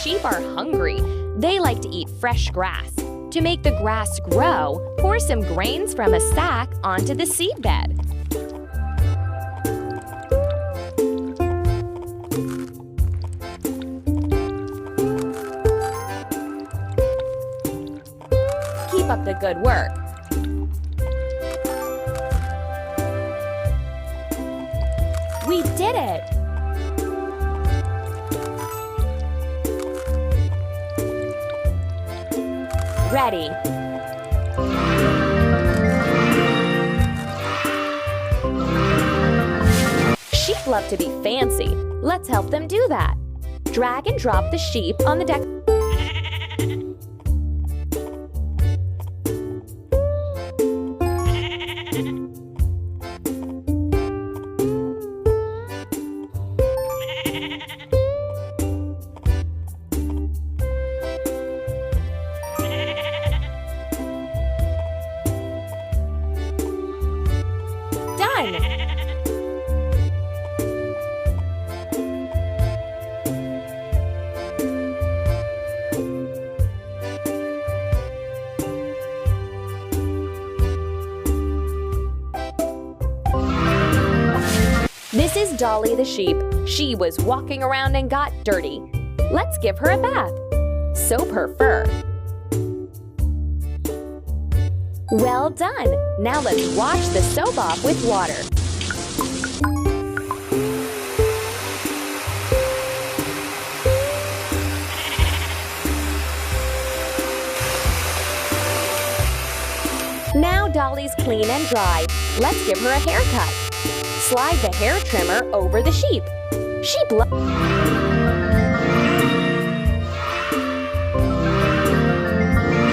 sheep are hungry. They like to eat fresh grass. To make the grass grow, pour some grains from a sack onto the seedbed. Keep up the good work. We did it! Ready. Sheep love to be fancy. Let's help them do that. Drag and drop the sheep on the deck. Done! This is Dolly the sheep. She was walking around and got dirty. Let's give her a bath. Soap her fur. Well done! Now let's wash the soap off with water. Now Dolly's clean and dry. Let's give her a haircut. Slide the hair trimmer over the sheep. Sheep love